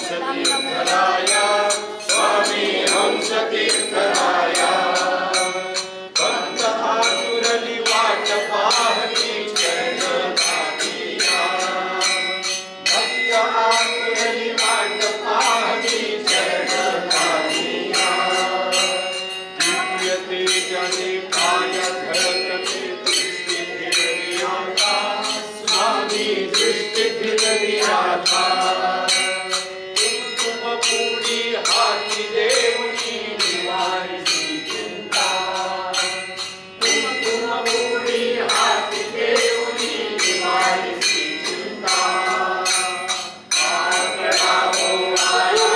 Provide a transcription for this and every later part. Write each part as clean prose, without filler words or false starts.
हंसतीर्थराया स्वामी हंसतीर्थराया भक्त आतुरली वाट पाहती चरण दानिया भक्त आतुरली वाट पाहती चरण दानिया दिव्य तेजाने काय धडकते दृष्टी फिरवी आता स्वामी दृष्टी फिरवी आता पुडी हाती देवनी निवारिसी चिंता कुंकुम पुडी हाती देवनी निवारिसी चिंता आकडा ओवाळा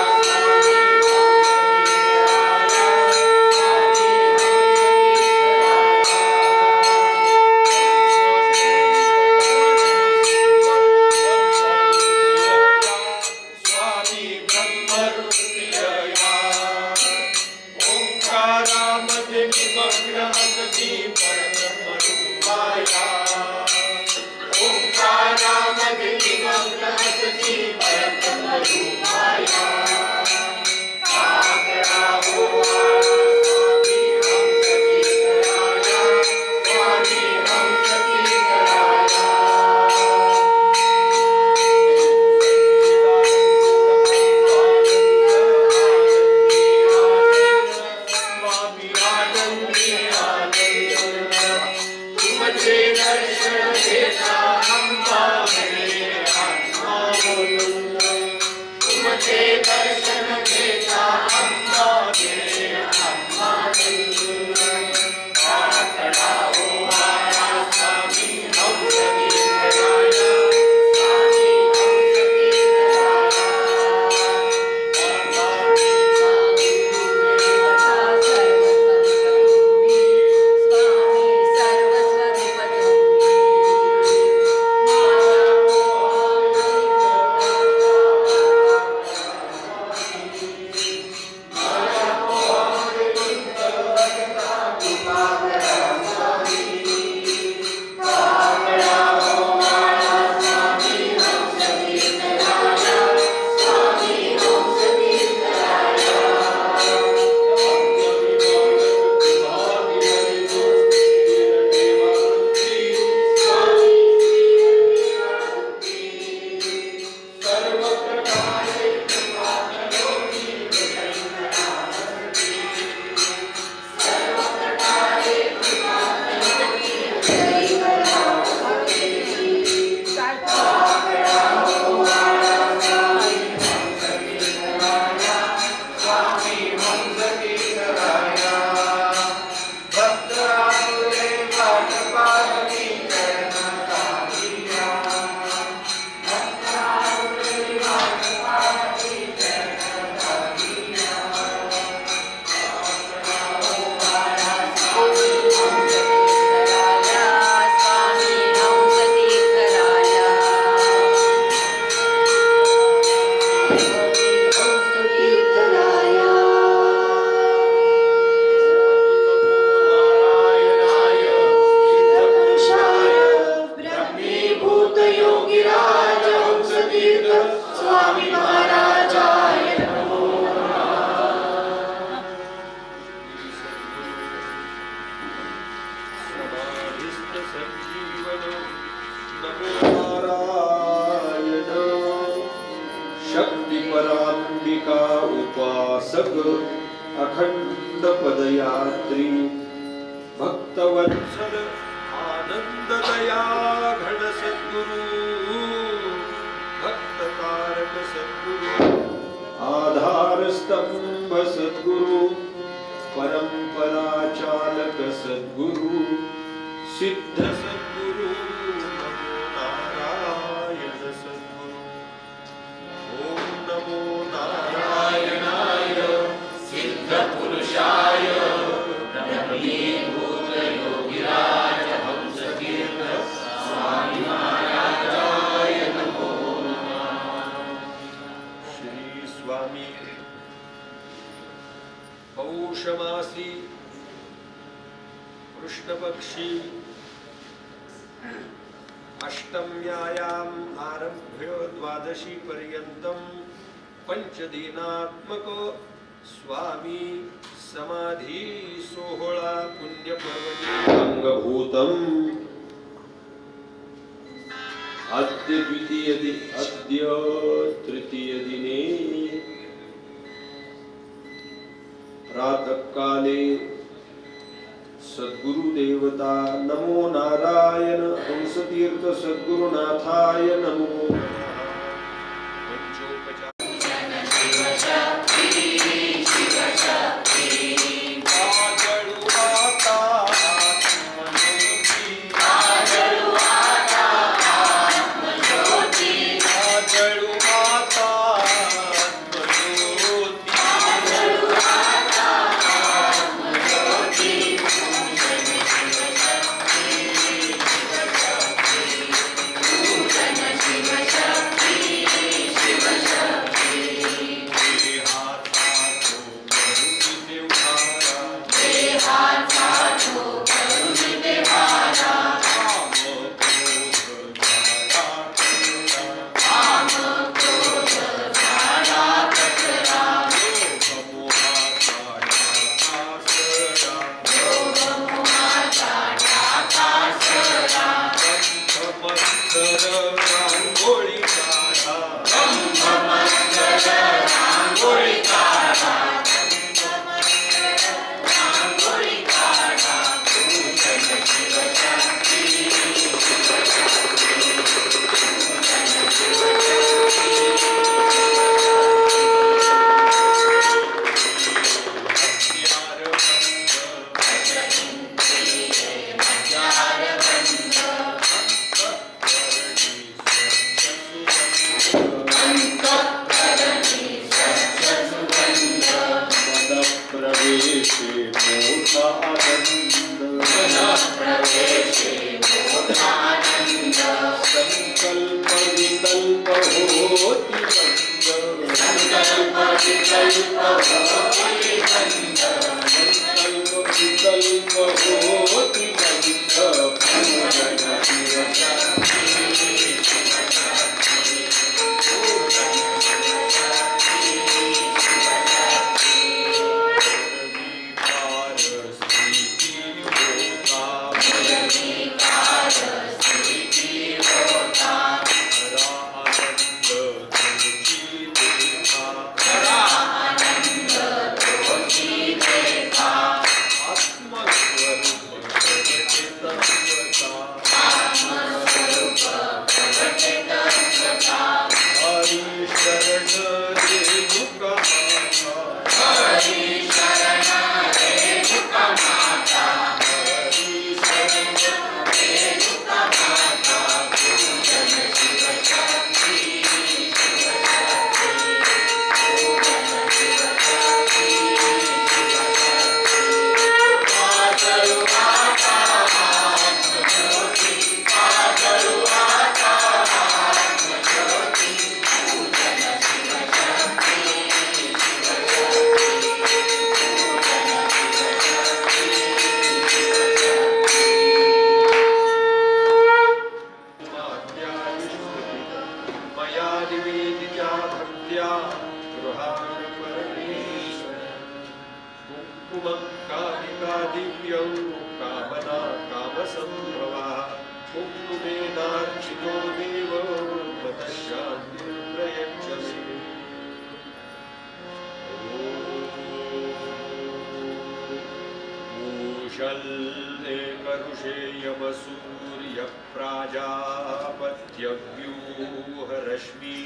अखंड पदयात्री भक्तवत्सल आनंद दया घन सद्गुरु भक्त तारक सद्गुरु आधार स्तंभ सद्गुरु परंपरा चालक सद्गुरु सिद्ध सद्गुरु नमो नारायण सद्गुरु ओम नमो नारायणाय सिद्ध पुरुषाय ब्रह्मीभूत योगिराज हंस तीर्थ स्वामी महाराजाय नमो नमः। श्री स्वामी पौष मासी कृष्णपक्षी अष्टम्यायाम् आरभ्य द्वादशी पर्यन्तम् पंचदिनात्मक स्वामी समाधी सोहळा पुण्यपर्वणी अंगभूतम अद्य तृतीय दिने प्रातःकाले सद्गुरु देवता नमो नारायण हंसतीर्थ सद्गुरुनाथाय नमो पंचोपचार रश्मि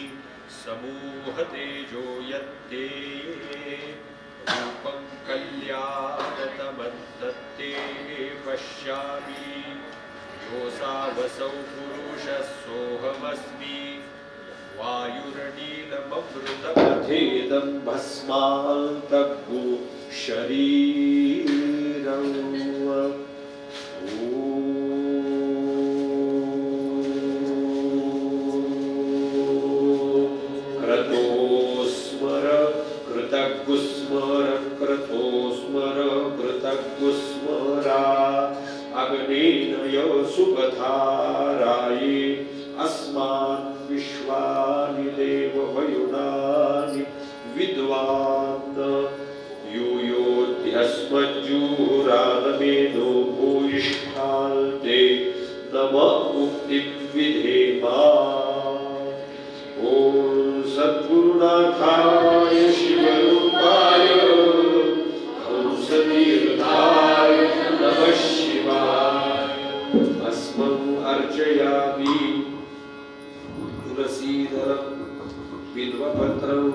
समूह तेजो यत्ते रूपं कल्याणतमद्दत्ते पश्यामि योऽसावसौ पुरुषः सोऽहमस्मि वायुर्नीलममृतमथेदं भस्मान्तगो शरीरम् सुपथाराये अस्मान् विश्वानि देव वयुनानि विद्वान् यूयोऽध्यस्मज्जुरानमेनो भूयिष्ठान्ते नम मुक्तिं विधेमा। ॐ सद्गुरुनाथाय शिवरूपाय हंसतीर्थाय नमः शिवाय। अस्मम् अर्चयामि तुलसीदलं बिल्वपत्रं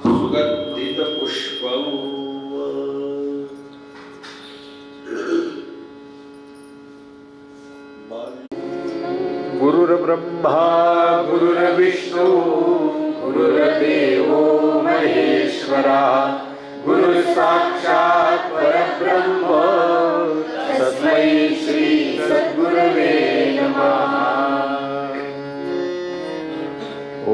सुगन्धितपुष्पम्। गुरुर्ब्रह्मा गुरुर्विष्णु गुरुर्देवो महेश्वरा गुरुसाक्षात् परब्रह्म तस्मै श्री सद्गुरवे नमः। ॐ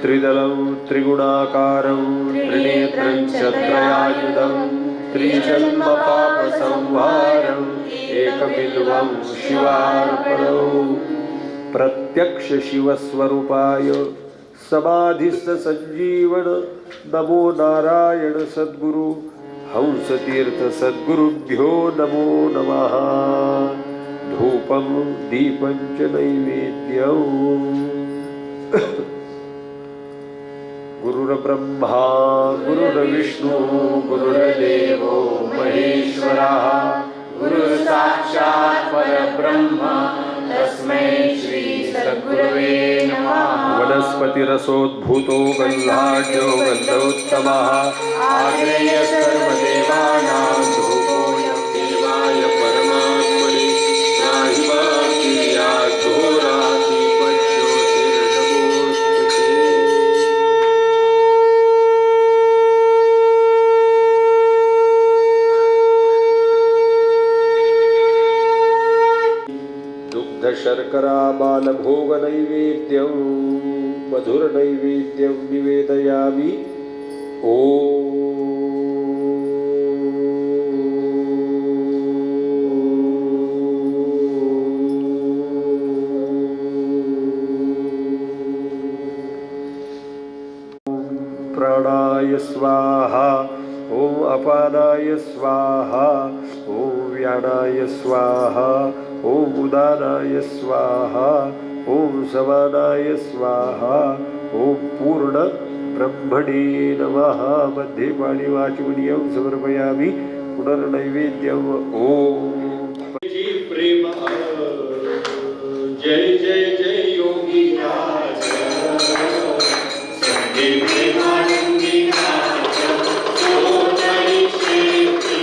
त्रिदलं त्रिगुणाकारं त्रिनेत्रं च त्रयायुधं त्रिजन्मपापसंहारम् एकबिल्वं शिवार्पणम्। प्रत्यक्ष शिवस्वरूपाय समाधिस्थ संजीवन नमो नारायण सद्गुरु हंसतीर्थ सद्गुरुभ्यो नमो नमः। धूपं दीपं च नैवेद्यं। गुरुर्ब्रह्मा गुरुर्विष्णु गुरुर्देवो महेश्वरः गुरुसाक्षात् परब्रह्म तस्मै श्री सद्गुरवे नमः। वनस्पतिरसोद्भूतो गन्धाढ्यो गन्धोत्तमः आग्नेय सर्वदेवानां धूपोऽयं देवाय परमात्मने शर्करा बालभोग नैवेद्यं मधुर नैवेद्यं निवेदयामि। प्राणाय स्वाहा ॐ अपानाय स्वाहा ॐ व्यानाय स्वाहा ॐ उदानाय स्वाहा ॐ समानाय स्वाहा ॐ पूर्ण ब्रह्मणे नमः। मध्ये पाणिवाचून्यं समर्पयामि पुनर्नैवेद्यम्। ॐ प्रेम जय जय जय योगी राज संगे प्रेमानंदी नाथ सोदरी शेती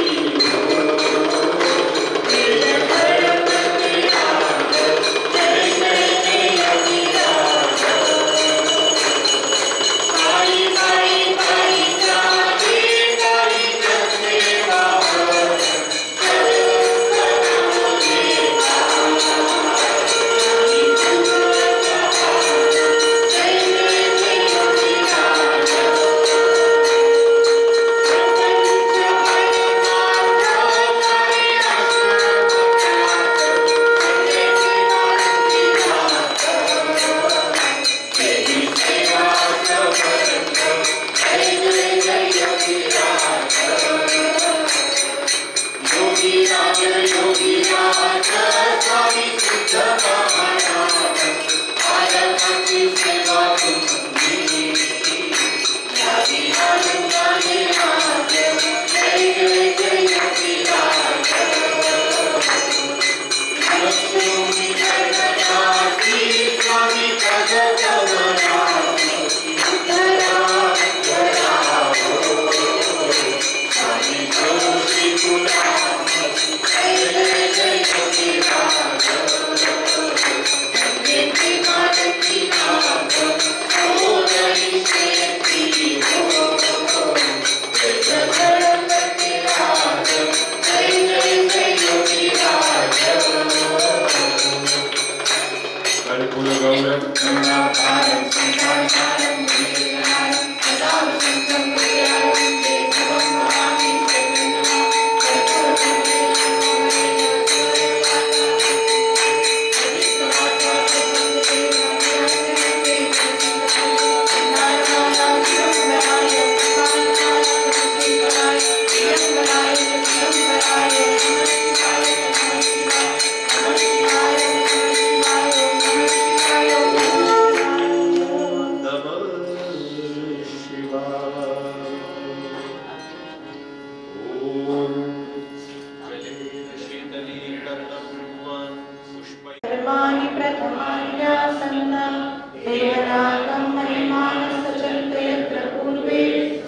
देवनागं महिमानसचन्ते यत्र पूर्वे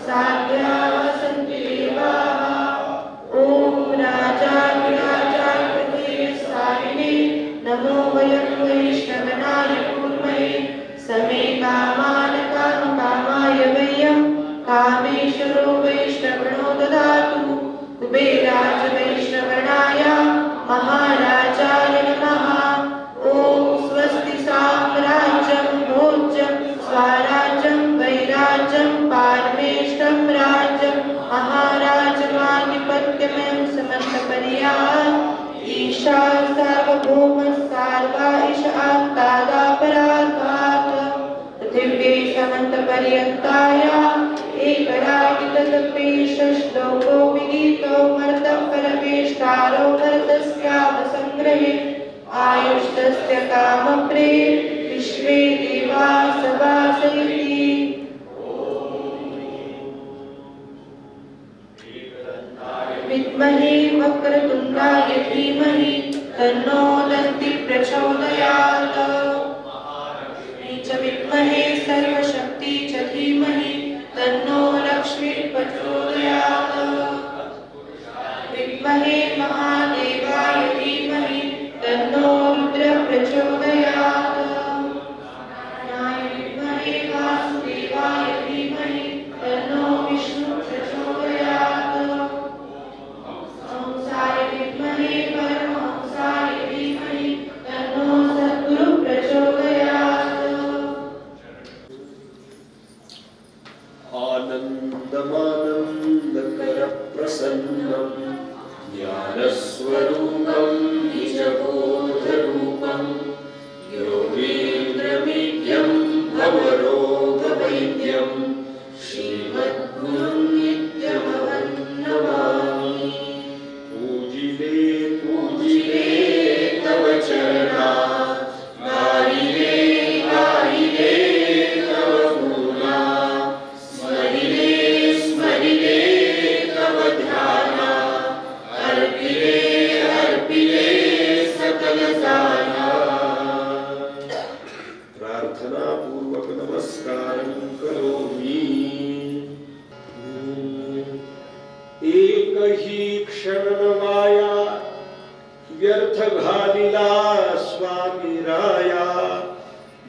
साध्या वसन्ति देवाः। ॐ राजाधिराजाधिराजाधिसारिणे नमो वयं वैष्णवनाय कुर्महे समे कामान् कामकामाय वयं कामेश्वरो वैष्णवनो ददातु। कुबेराज वैष्णवनाय महाराजाय नमः। ॐ स्वस्ति साम्राज्यं भोज्यं स्वराज्यं वैराज्यं पारमेष्टं राज्यं महाराजमाधिपत्यमयं समन्तपर्यात् ईशा सार्वभौम सार्वा ईशान्तादापराधात् पृथिव्यै समन्तपर्यन्ताया एकरागिततपेश श्लोको विगीतो मर्तः परमेष्टारो मर्तस्यावसङ्ग्रहे आयुष्टस्य कामप्रे विश्वे देवा सभासयति। विद्महे वक्रतुण्डाय धीमहि तन्नो दन्ति प्रचोदयात्। च विद्महे सर्वशक्ति च धीमहि तन्नो लक्ष्मी प्रचोदयात्। विद्महे महादेवाय धीमहि तन्नो रुद्र प्रचोदयात्। विद्महे वासुदेवाय धीमहि तन्नो विष्णु प्रचोदयात्। हंसाय विद्महे परमहंसाय धीमहि तन्नो सद्गुरु प्रचोदयात्। आनन्दमानन्दकरप्रसन्नं ज्ञानस्वरूपं निजबोधरूपं योगीन्द्रमीड्यं भवरोगवैद्यं श्रीमद्गुरुं नित्यमहं नमामि। पूजिले पूजिले तव चरणा गायिले गायिले तव गुणा स्मरिले स्मरिले तव ध्याना अर्पिले अर्पिले सकल जाना। प्रार्थना पूर्वक नमस्कारं करोमि। एक ही क्षण माया व्यर्थ घालिला स्वामी राया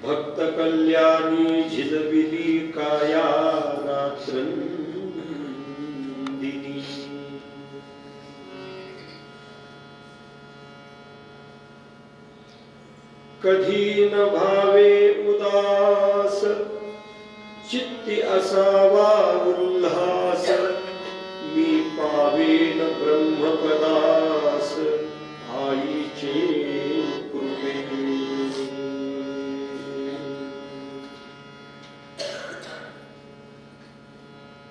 भक्त कल्याणी झिजविली काया रात्रंदिनी। कधी न भावे उदास चित्ती असावा उल्हास मी पावेन ब्रह्मपदास आईचे कृपे।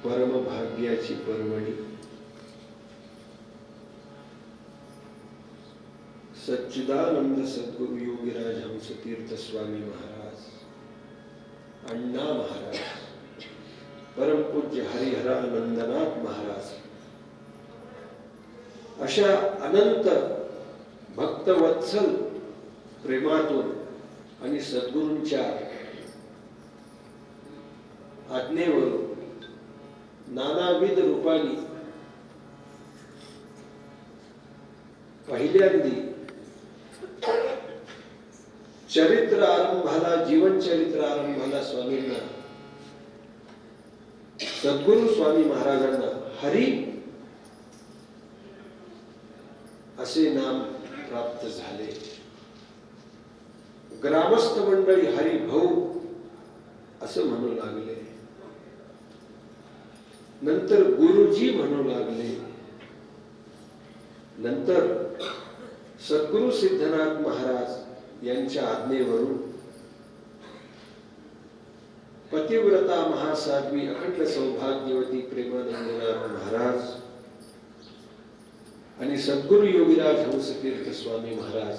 परमभाग्याची पर्वणी सच्चिदानंद सद्गुरु योगीराज हंसतीर्थ स्वामी महाराज, अण्णा महाराज, परमपूज्य हरिहरानंदनाथ महाराज अशा अनंत भक्तवत्सल प्रेमातून आणि सद्गुरूंच्या आज्ञेवरून नानाविध रूपाने पहिल्यांदी चरित्र आरंभाला, जीवन चरित्र आरंभाला स्वामींना, सद्गुरु स्वामी महाराजांना हरी असे नाम प्राप्त झाले। ग्रामस्थ मंडळी हरी भाऊ असं म्हणू लागले, नंतर गुरुजी म्हणू लागले, नंतर सद्गुरु सिद्धनाथ महाराज यांच्या आज्ञेवरून पतिव्रता महासाध्वी अखंड सौभाग्यवती प्रेमानंदनाथ महाराज आणि सद्गुरु योगीराज हंसतीर्थ स्वामी महाराज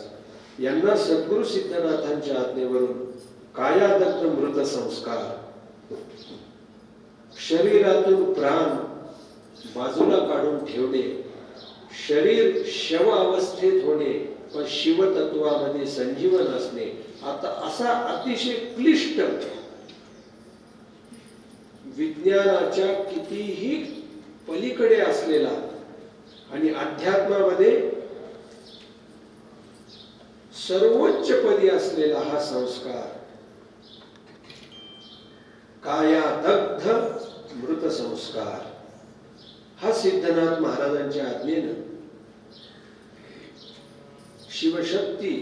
यांना सद्गुरु सिद्धनाथांच्या आज्ञेवरून कायादत्त मृत संस्कार, शरीरातून प्राण बाजूला काढून ठेवणे, शरीर शव अवस्थेत होणे पण शिवतत्वामध्ये संजीवन असणे आता असा अतिशय क्लिष्ट विज्ञानाच्या कितीही पलीकडे असलेला आणि अध्यात्मामध्ये सर्वोच्च पदी असलेला हा संस्कार, काया दग्ध मृत संस्कार, हा सिद्धनाथ महाराजांच्या आज्ञेनं शिवशक्ती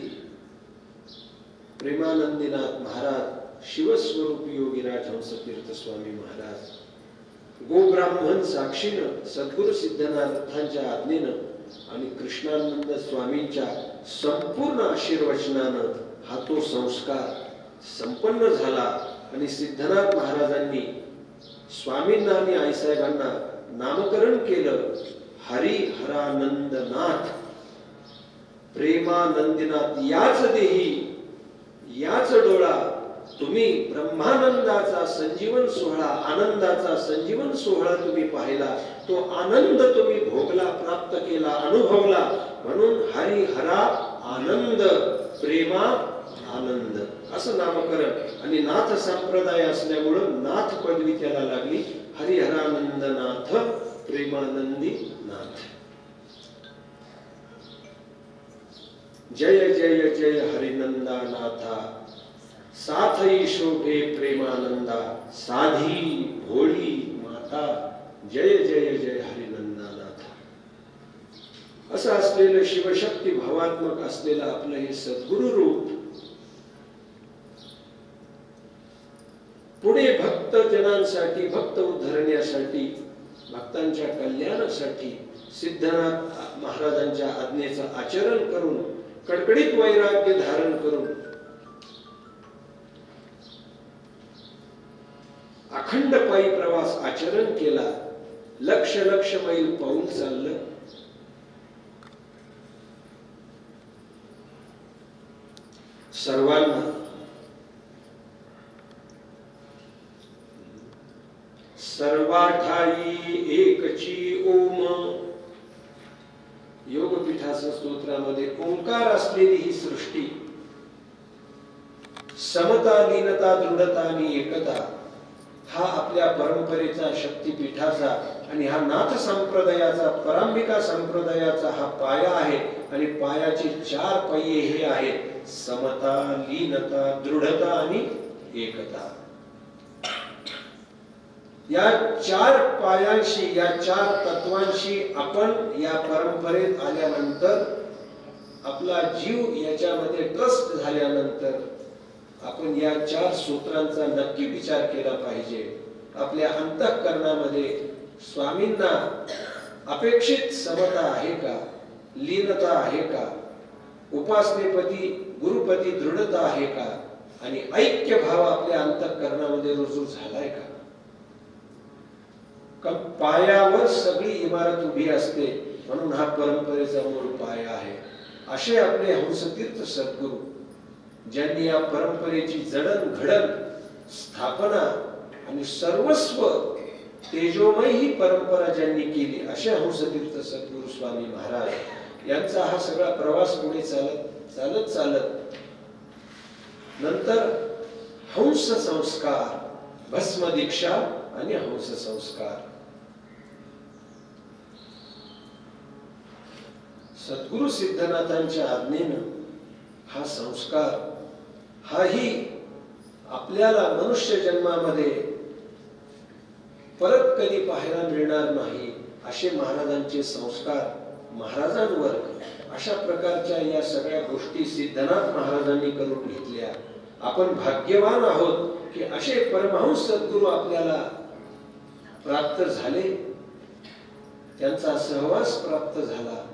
प्रेमानंदीनाथ महाराज, शिवस्वरूपी योगीराज हंसतीर्थ स्वामी महाराज, गोब्राह्मण साक्षीनं सद्गुरु सिद्धनाथांच्या आज्ञेनं आणि कृष्णानंद स्वामींच्या संपूर्ण आशीर्वचनानं हा तो संस्कार संपन्न झाला. आणि सिद्धनाथ महाराजांनी स्वामींना आणि आईसाहेबांना नामकरण केलं हरिहरानंदनाथ प्रेमानंदनाथ. याच देही याच डोळा तुम्ही ब्रह्मानंदाचा संजीवन सोहळा, आनंदाचा संजीवन सोहळा तुम्ही पाहिला, तो आनंद तुम्ही भोगला, प्राप्त केला, अनुभवला. म्हणून हरिहरा आनंद प्रेमा आनंद असं नामकरण. आणि नाथ संप्रदाय असल्यामुळं नाथ पदवी त्याला लागली, हरिहरानंदनाथ प्रेमानंदी नाथ. जय जय जय हरिनंदानाथा, साथई शोभे प्रेमानंदा, साधी भोळी माता. जय जय जय हरिनंदानाथ. असं असलेलं शिवशक्ती भावात्मक असलेलं आपलं हे सद्गुरु रूप पुढे भक्त जनांसाठी, भक्त उद्धरण्यासाठी, भक्तांच्या कल्याणासाठी सिद्धनाथ महाराजांच्या आज्ञेचं आचरण करून, कडकडीत वैराग्य धारण करून अखंड पायी प्रवास आचरण केला. लक्ष लक्ष मैल पाऊल चाललं. सर्वांना सर्वाठाई एकची ओम. योगपीठाच्या स्तोत्रामध्ये ओंकार असलेली ही सृष्टी समता, लीनता, दृढता आणि एकता हा आपल्या परंपरेचा, शक्तीपीठाचा आणि हा नाथ संप्रदायाचा, परांबिका संप्रदायाचा हा पाया आहे. आणि पायाचे 4 पाये हे आहेत: समता, लीनता, दृढता आणि एकता. या 4 पायांशी, या 4 तत्वांशी आपण या परंपरेत आल्यानंतर, आपला जीव याच्यामध्ये ट्रस्ट झाल्यानंतर आपण या 4 सूत्रांचा नक्की विचार केला पाहिजे. आपल्या अंतःकरणामध्ये स्वामींना अपेक्षित समता आहे का, लीनता आहे का, उपासनेपती गुरुपती दृढता आहे का, आणि ऐक्य भाव आपल्या अंतःकरणामध्ये रुजू झालाय का? पायावर सगळी इमारत उभी असते, म्हणून हा परंपरेचा मूळ पाया आहे. असे आपले हंसतीर्थ सद्गुरू, ज्यांनी या परंपरेची जडण-घडण, स्थापना आणि सर्वस्व तेजोमय ही परंपरा ज्यांनी केली, असे हंसतीर्थ सद्गुरू स्वामी महाराज यांचा हा सगळा प्रवास पुढे चालत चालत नंतर हंस संस्कार, भस्म दीक्षा आणि हंस संस्कार. सद्गुरु सिद्धनाथांच्या आज्ञेनं हा संस्कार, हाही आपल्याला मनुष्य जन्मामध्ये परत कधी पाहायला मिळणार नाही, असे महाराजांचे संस्कार महाराजांवर. अशा प्रकारच्या या सगळ्या गोष्टी सिद्धनाथ महाराजांनी करून घेतल्या. आपण भाग्यवान आहोत की असे परमहंस सद्गुरू आपल्याला प्राप्त झाले, त्यांचा सहवास प्राप्त झाला,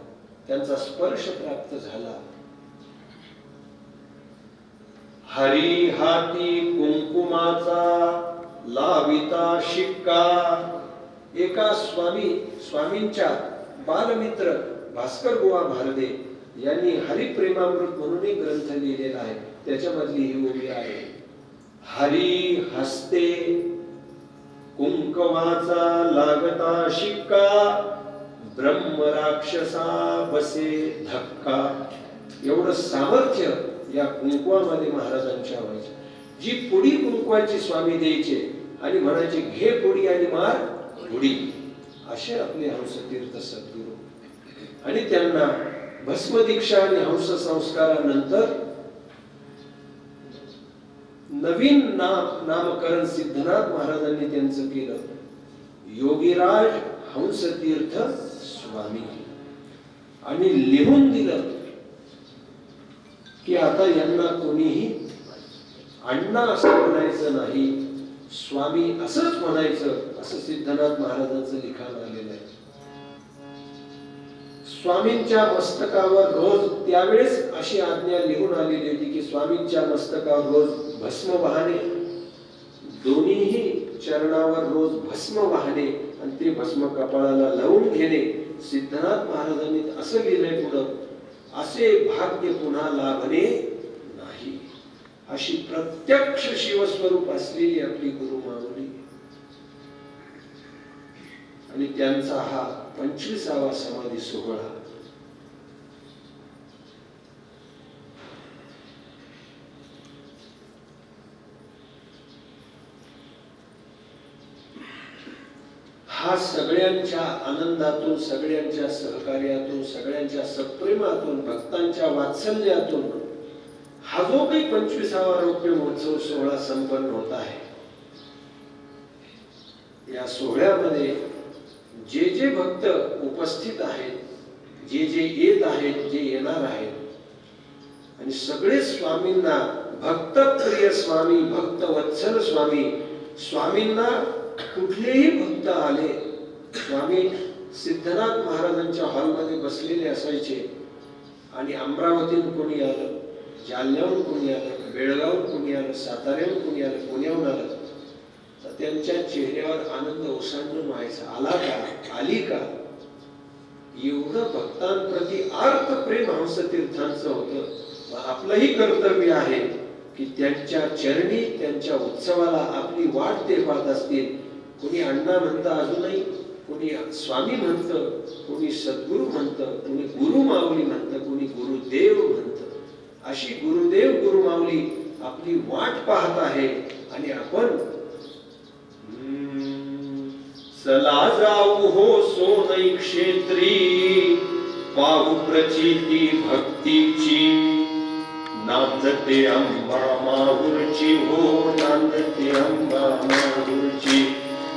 त्यांचा स्पर्श प्राप्त झाला. हरी हाती कुंकुमाचा लाविता शिक्का. एका स्वामींच्या बालमित्र भास्कर बुवा भारदे यांनी हरिप्रेमामृत म्हणून एक ग्रंथ लिहिलेला आहे, त्याच्यामधली ही ओवी आहे: हरी हस्ते कुंकुमाचा लागता शिक्का, ब्रह्म राक्षसा बसे धक्का. एवढं सामर्थ्य या कुंकवामध्ये महाराजांच्या व्हायच्या. जी पुडी कुंकवाची स्वामी द्यायचे आणि म्हणायचे घे पुडी आणि मार पुडी. असे आपले हंसतीर्थ सद्गुरू. आणि त्यांना भस्म दीक्षा आणि हंस संस्कारानंतर नवीन नामकरण सिद्धनाथ महाराजांनी त्यांचं केलं, योगीराज हंसतीर्थ स्वामी. आणि लिहून दिलं की आता यांना कोणीही अण्णा असं म्हणायचं नाही, स्वामी असंच म्हणायचं, असं सिद्धनाथ महाराजांचं लिखाण आलेलं आहे. स्वामींच्या मस्तकावर रोज, त्यावेळेस अशी आज्ञा लिहून आलेली होती की स्वामींच्या मस्तकावर रोज भस्म वाहणे, दोन्हीही चरणावर रोज भस्म वाहणे आणि ते भस्म कपाळाला लावून घेणे. सिद्धनाथ महाराजांनी असं लिहिलंय पुढं, असे भाग्य पुन्हा लाभणे नाही. अशी प्रत्यक्ष शिवस्वरूप असलेली आपली गुरुमाऊली. आणि त्यांचा हा 25वा समाधी सोहळा. हा सगळ्यांच्या आनंदातून, सगळ्यांच्या सहकार्यातून, सगळ्यांच्या सत्प्रेमातून, भक्तांच्या वात्सल्यातून हा जो काही 25वा रौप्य महोत्सव सोहळा संपन्न होत आहे. या सोहळ्यामध्ये जे जे भक्त उपस्थित आहेत, जे जे येत आहेत, जे येणार आहेत, आणि सगळे स्वामींना भक्तप्रिय स्वामी, भक्त वत्सल स्वामी, स्वामींना कुठलेही भक्त आले, स्वामी सिद्धनाथ महाराजांच्या हॉलमध्ये बसलेले असायचे आणि अमरावतीहून कोणी आलं, जालन्याहून कोणी आलं, बेळगावहून कोणी आलं, साताऱ्याहून कोणी आलं, पुण्याहून आलं, तर त्यांच्या चेहऱ्यावर आनंद ओसांडून व्हायचा. आला का, आली का, एवढं भक्तांप्रती आर्त प्रेम हंसतीर्थांचं होतं. आपलंही कर्तव्य आहे की त्यांच्या चरणी, त्यांच्या उत्सवाला आपली वाट ते पाहत असतील. कोणी अण्णा म्हणतं अजूनही, कोणी स्वामी म्हणतं, कोणी सद्गुरू म्हणतं, कोणी गुरु माऊली म्हणतं, कोणी गुरुदेव म्हणतं. अशी गुरुदेव गुरुमाऊली आपली वाट पाहत आहे. आणि आपण चला जाऊ हो सोनई क्षेत्री, पाहू प्रचिती भक्तीची, नांदते अंबा माहूरची हो, नांदते अंबा माहूरची,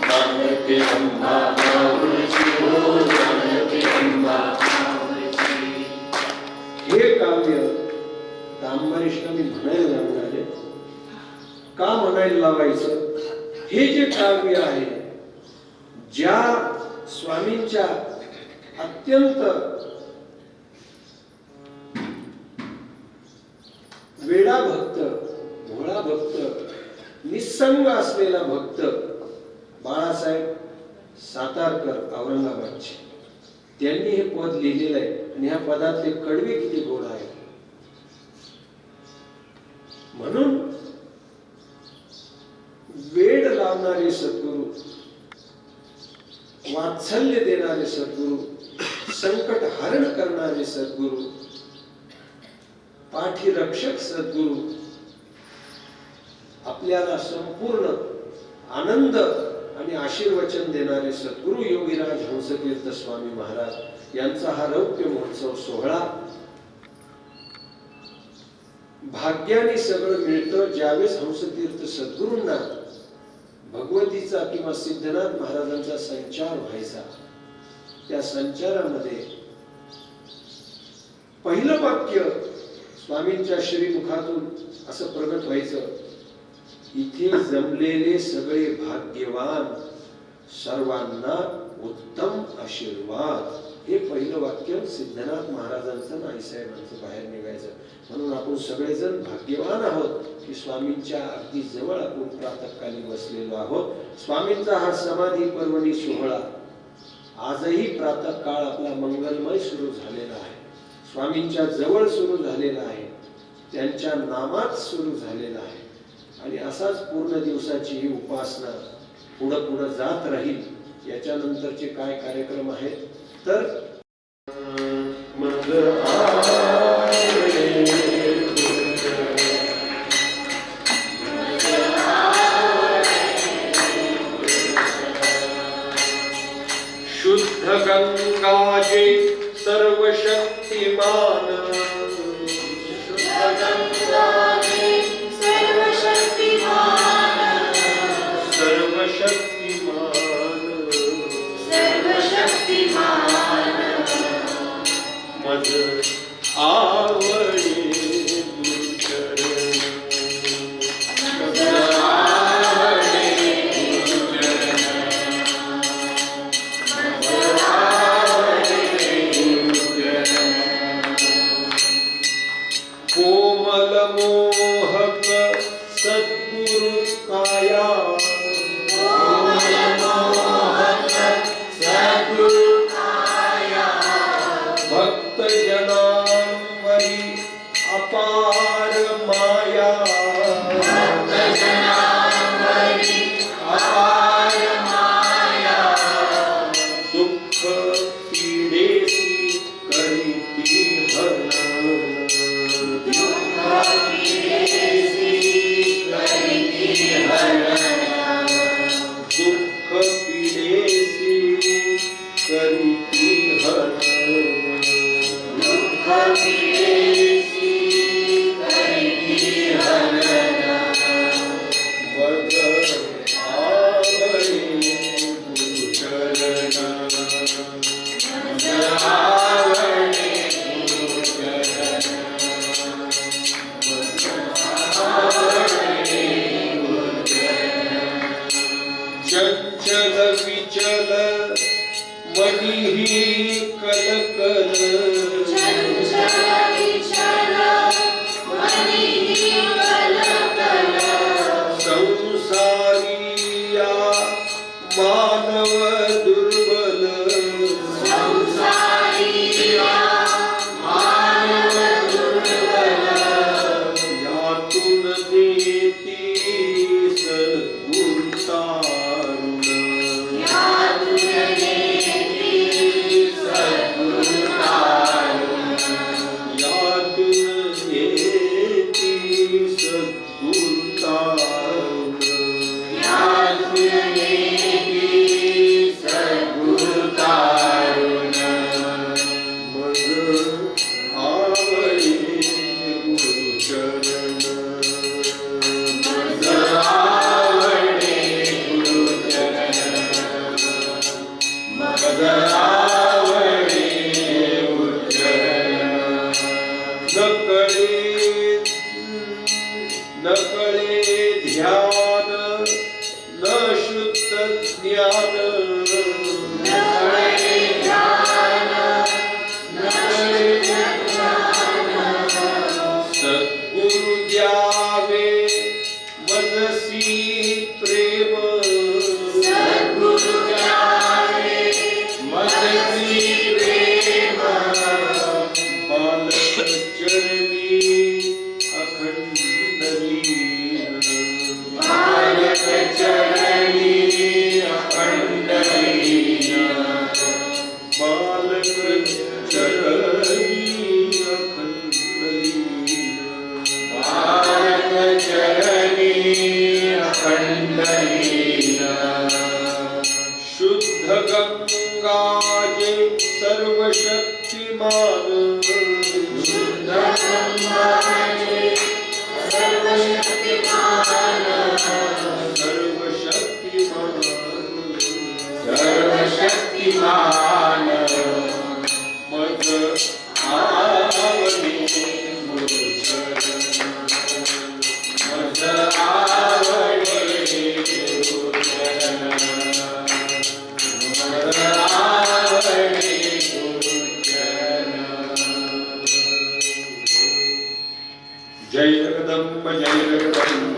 नांदते अंबा माहूरची हो, नांदते अंबा माहूरची. हे काव्य तांबरीष्णांनी म्हणायला लागणारे. का म्हणायला लावायचं? हे जे काव्य आहे, ज्या स्वामींच्या अत्यंत वेडा भक्त, भोळा भक्त, निसंग असलेला भक्त बाळासाहेब सातारकर औरंगाबादचे, त्यांनी हे पद लिहिलेलं आहे. आणि ह्या पदातले कडवे किती गोड आहेत. म्हणून वेड लावणारे सद्गुरू, वात्सल्य देणारे सद्गुरू, संकट हरण करणारे सद्गुरू, पाठीरक्षक सद्गुरू, आपल्याला संपूर्ण आनंद आणि आशीर्वचन देणारे सद्गुरू योगीराज हंसतीर्थ स्वामी महाराज यांचा हा रौप्य महोत्सव सोहळा. भाग्याने सगळं मिळतं ज्यावेळेस हंसतीर्थ सद्गुरूंना भगवतीचा किंवा सिद्धनाथ महाराजांचा संचार व्हायचा. त्या संचारामध्ये पहिलं वाक्य स्वामींच्या श्रीमुखातून असं प्रगट व्हायचं, इथे जमलेले सगळे भाग्यवान, सर्वांना उत्तम आशीर्वाद. हे पहिलं वाक्य सिद्धनाथ महाराजांचं, नाईसाहेबांचं बाहेर निघायचं. म्हणून आपण सगळेजण भाग्यवान आहोत की स्वामींच्या अगदी जवळ आपण प्रातःकाली बसलेलो आहोत. स्वामींचा हा समाधी पर्वणी सोहळा आजही प्रातःकाळ आपला मंगलमय सुरू झालेला आहे. स्वामींच्या जवळ सुरू झालेला आहे, त्यांच्या नामात सुरू झालेला आहे. आणि असाच पूर्ण दिवसाची ही उपासना पुढं पुढं जात राहील. याच्यानंतरचे काय कार्यक्रम आहेत तर सर्वशक्तिमान मज आवडे गुरुचरण कोमल मोहक सद्गुरु काया भक्त जनांवरी अपार माया दुःख पीडेसी करीती हरण दुःख पीडेसी करीती हरण मज आवडे गुरुचरण चंचल विचल मनीही कलकल संसारिया मानव दुर्बल यातून देती सद्गुरु तारुण यातून येती सद्गुरु तारुण मज आवडे गुरुचरण नकळे ध्यान न शुद्ध ज्ञान सद्गुरु द्यावे मनसी प्रेम बालक चरणी अखंड लीन बालक चरणी अखंड लीन शुद्ध गंगाजे सर्वशक्तिमान सर्वशक्तिमान मज आवडे गुरुचरण मज आवडे गुरुचरण मज आवडे गुरुचरण जय जगदम्ब जय जगदम्ब